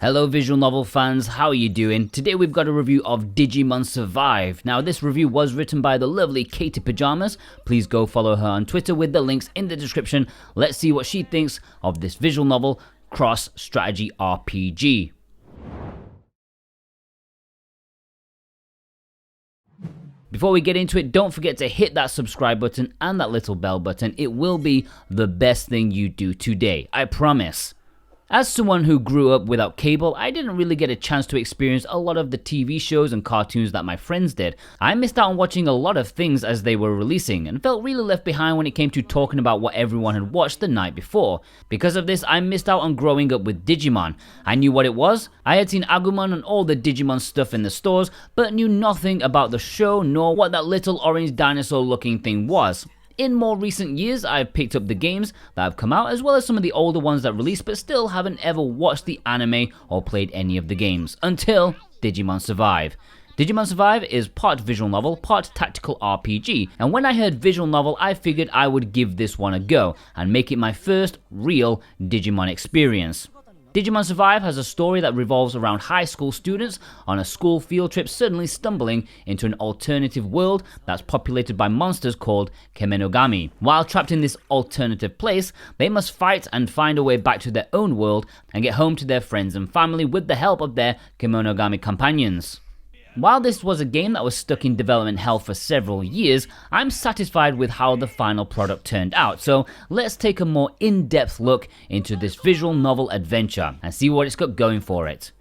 Hello visual novel fans, how are you doing? Today we've got a review of Digimon Survive. Now this review was written by the lovely Katie Pajamas. Please go follow her on Twitter with the links in the description. Let's see what she thinks of this visual novel cross strategy RPG. Before we get into it, don't forget to hit that subscribe button and that little bell button. It will be the best thing you do today, I promise. As someone who grew up without cable, I didn't really get a chance to experience a lot of the TV shows and cartoons that my friends did. I missed out on watching a lot of things as they were releasing and felt really left behind when it came to talking about what everyone had watched the night before. Because of this, I missed out on growing up with Digimon. I knew what it was, I had seen Agumon and all the Digimon stuff in the stores, but knew nothing about the show nor what that little orange dinosaur looking thing was. In more recent years, I've picked up the games that have come out as well as some of the older ones that released but still haven't ever watched the anime or played any of the games until Digimon Survive. Digimon Survive is part visual novel, part tactical RPG, and when I heard visual novel I figured I would give this one a go and make it my first real Digimon experience. Digimon Survive has a story that revolves around high school students on a school field trip suddenly stumbling into an alternative world that's populated by monsters called Kemenogami. While trapped in this alternative place, they must fight and find a way back to their own world and get home to their friends and family with the help of their Kemenogami companions. While this was a game that was stuck in development hell for several years, I'm satisfied with how the final product turned out, so let's take a more in-depth look into this visual novel adventure and see what it's got going for it.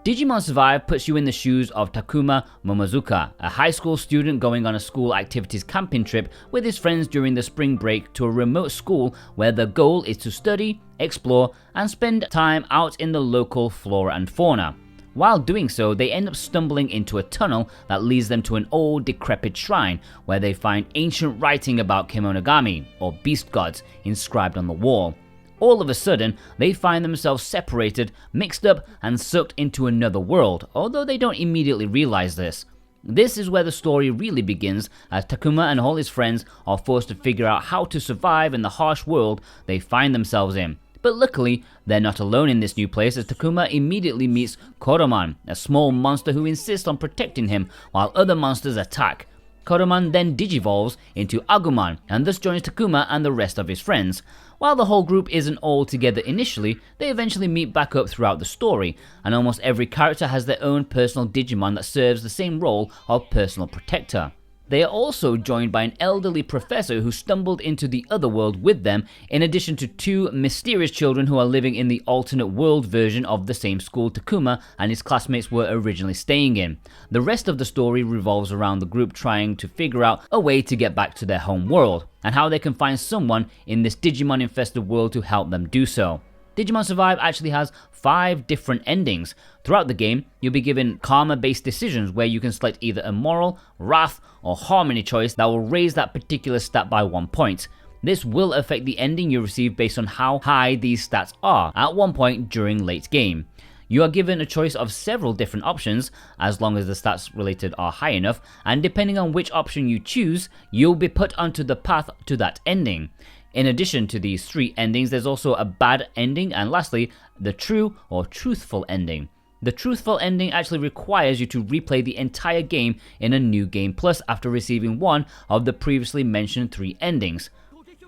Digimon Survive puts you in the shoes of Takuma Momozuka, a high school student going on a school activities camping trip with his friends during the spring break to a remote school where the goal is to study, explore, and spend time out in the local flora and fauna. While doing so, they end up stumbling into a tunnel that leads them to an old decrepit shrine where they find ancient writing about Kemonogami, or beast gods, inscribed on the wall. All of a sudden, they find themselves separated, mixed up, and sucked into another world, although they don't immediately realize this. This is where the story really begins, as Takuma and all his friends are forced to figure out how to survive in the harsh world they find themselves in. But luckily, they're not alone in this new place as Takuma immediately meets Koromon, a small monster who insists on protecting him while other monsters attack. Koromon then digivolves into Agumon and thus joins Takuma and the rest of his friends. While the whole group isn't all together initially, they eventually meet back up throughout the story, and almost every character has their own personal Digimon that serves the same role of personal protector. They are also joined by an elderly professor who stumbled into the other world with them, in addition to two mysterious children who are living in the alternate world version of the same school Takuma and his classmates were originally staying in. The rest of the story revolves around the group trying to figure out a way to get back to their home world, and how they can find someone in this Digimon infested world to help them do so. Digimon Survive actually has 5 different endings. Throughout the game, you'll be given karma-based decisions where you can select either a moral, wrath, or harmony choice that will raise that particular stat by 1 point. This will affect the ending you receive based on how high these stats are at one point during late game. You are given a choice of several different options, as long as the stats related are high enough, and depending on which option you choose, you'll be put onto the path to that ending. In addition to these 3 endings, there's also a bad ending, and lastly, the true or truthful ending. The truthful ending actually requires you to replay the entire game in a new game plus after receiving one of the previously mentioned 3 endings.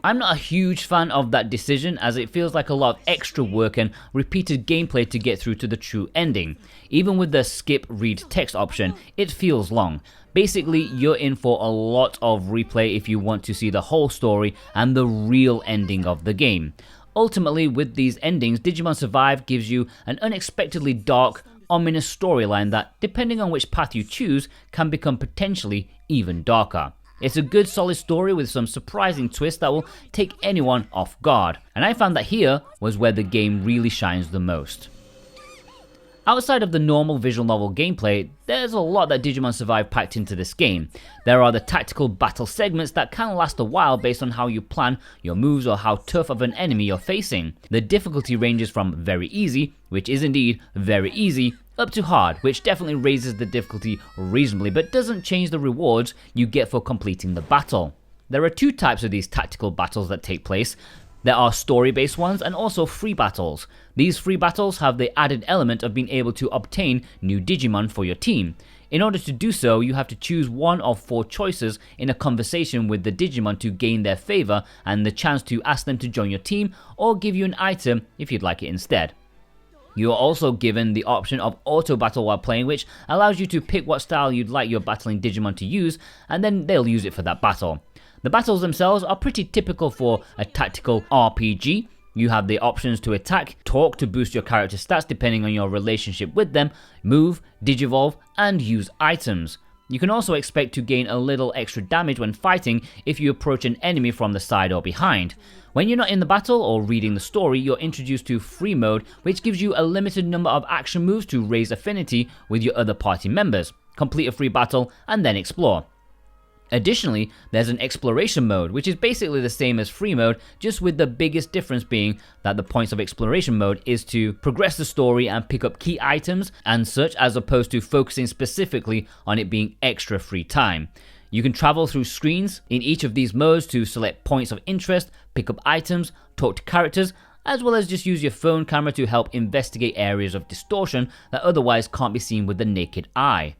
I'm not a huge fan of that decision as it feels like a lot of extra work and repeated gameplay to get through to the true ending. Even with the skip read text option, it feels long. Basically, you're in for a lot of replay if you want to see the whole story and the real ending of the game. Ultimately, with these endings, Digimon Survive gives you an unexpectedly dark, ominous storyline that, depending on which path you choose, can become potentially even darker. It's a good solid story with some surprising twists that will take anyone off guard, and I found that here was where the game really shines the most. Outside of the normal visual novel gameplay, there's a lot that Digimon Survive packed into this game. There are the tactical battle segments that can last a while based on how you plan your moves or how tough of an enemy you're facing. The difficulty ranges from very easy, which is indeed very easy, up to hard, which definitely raises the difficulty reasonably but doesn't change the rewards you get for completing the battle. There are 2 types of these tactical battles that take place. There are story-based ones and also free battles. These free battles have the added element of being able to obtain new Digimon for your team. In order to do so, you have to choose one of 4 choices in a conversation with the Digimon to gain their favor and the chance to ask them to join your team or give you an item if you'd like it instead. You are also given the option of auto battle while playing, which allows you to pick what style you'd like your battling Digimon to use, and then they'll use it for that battle. The battles themselves are pretty typical for a tactical RPG. You have the options to attack, talk to boost your character stats depending on your relationship with them, move, digivolve, and use items. You can also expect to gain a little extra damage when fighting if you approach an enemy from the side or behind. When you're not in the battle or reading the story, you're introduced to free mode, which gives you a limited number of action moves to raise affinity with your other party members, complete a free battle, and then explore. Additionally, there's an exploration mode, which is basically the same as free mode, just with the biggest difference being that the points of exploration mode is to progress the story and pick up key items and such, as opposed to focusing specifically on it being extra free time. You can travel through screens in each of these modes to select points of interest, pick up items, talk to characters, as well as just use your phone camera to help investigate areas of distortion that otherwise can't be seen with the naked eye.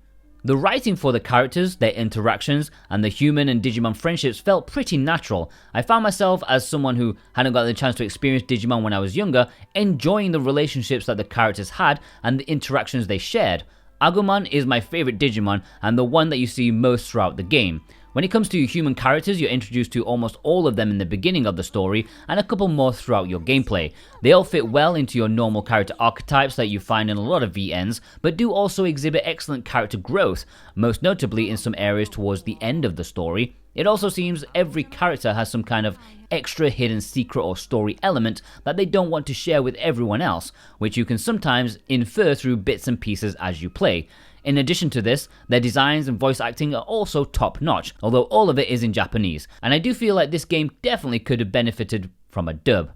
The writing for the characters, their interactions, and the human and Digimon friendships felt pretty natural. I found myself, as someone who hadn't got the chance to experience Digimon when I was younger, enjoying the relationships that the characters had and the interactions they shared. Agumon is my favorite Digimon and the one that you see most throughout the game. When it comes to human characters, you're introduced to almost all of them in the beginning of the story and a couple more throughout your gameplay. They all fit well into your normal character archetypes that you find in a lot of VNs, but do also exhibit excellent character growth, most notably in some areas towards the end of the story. It also seems every character has some kind of extra hidden secret or story element that they don't want to share with everyone else, which you can sometimes infer through bits and pieces as you play. In addition to this, their designs and voice acting are also top notch, although all of it is in Japanese, and I do feel like this game definitely could have benefited from a dub.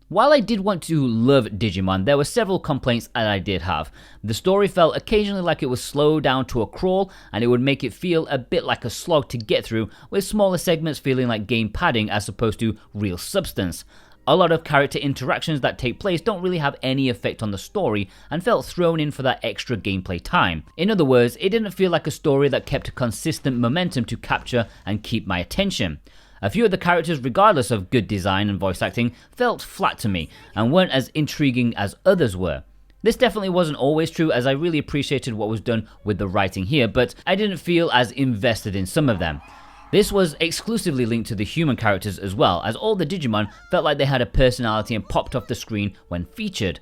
While I did want to love Digimon, there were several complaints that I did have. The story felt occasionally like it was slowed down to a crawl, and it would make it feel a bit like a slog to get through, with smaller segments feeling like game padding as opposed to real substance. A lot of character interactions that take place don't really have any effect on the story and felt thrown in for that extra gameplay time. In other words, it didn't feel like a story that kept a consistent momentum to capture and keep my attention. A few of the characters, regardless of good design and voice acting, felt flat to me and weren't as intriguing as others were. This definitely wasn't always true, as I really appreciated what was done with the writing here, but I didn't feel as invested in some of them. This was exclusively linked to the human characters as well, as all the Digimon felt like they had a personality and popped off the screen when featured.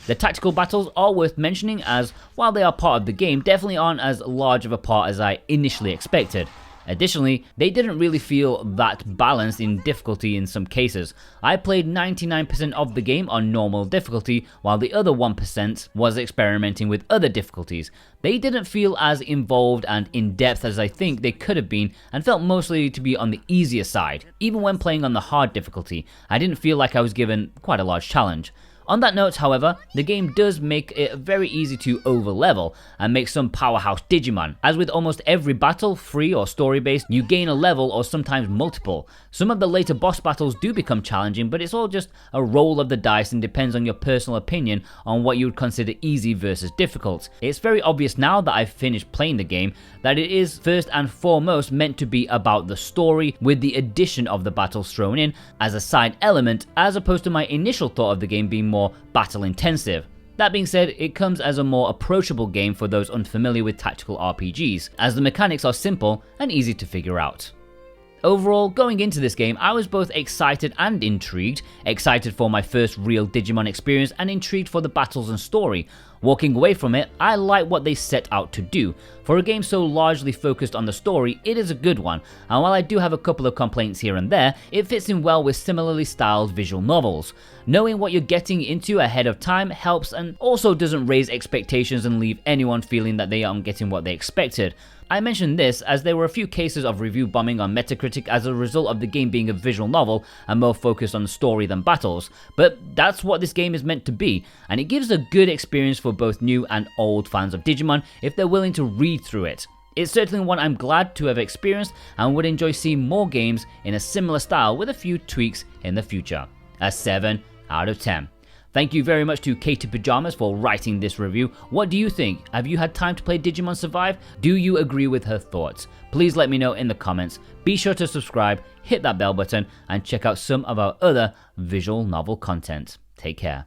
The tactical battles are worth mentioning, as while they are part of the game, definitely aren't as large of a part as I initially expected. Additionally, they didn't really feel that balanced in difficulty in some cases. I played 99% of the game on normal difficulty, while the other 1% was experimenting with other difficulties. They didn't feel as involved and in-depth as I think they could have been, and felt mostly to be on the easier side. Even when playing on the hard difficulty, I didn't feel like I was given quite a large challenge. On that note, however, the game does make it very easy to overlevel and make some powerhouse Digimon. As with almost every battle, free or story-based, you gain a level or sometimes multiple. Some of the later boss battles do become challenging, but it's all just a roll of the dice and depends on your personal opinion on what you would consider easy versus difficult. It's very obvious now that I've finished playing the game that it is first and foremost meant to be about the story, with the addition of the battles thrown in as a side element, as opposed to my initial thought of the game being more battle intensive. That being said, it comes as a more approachable game for those unfamiliar with tactical RPGs, as the mechanics are simple and easy to figure out. Overall, going into this game, I was both excited and intrigued. Excited for my first real Digimon experience and intrigued for the battles and story. Walking away from it, I like what they set out to do. For a game so largely focused on the story, it is a good one, and while I do have a couple of complaints here and there, it fits in well with similarly styled visual novels. Knowing what you're getting into ahead of time helps, and also doesn't raise expectations and leave anyone feeling that they aren't getting what they expected. I mention this as there were a few cases of review bombing on Metacritic as a result of the game being a visual novel and more focused on story than battles, but that's what this game is meant to be, and it gives a good experience for both new and old fans of Digimon if they're willing to read through it. It's certainly one I'm glad to have experienced and would enjoy seeing more games in a similar style with a few tweaks in the future. a 7 out of 10. Thank you very much to Katie Pajamas for writing this review. What do you think? Have you had time to play Digimon Survive? Do you agree with her thoughts? Please let me know in the comments. Be sure to subscribe, hit that bell button, and check out some of our other visual novel content. Take care.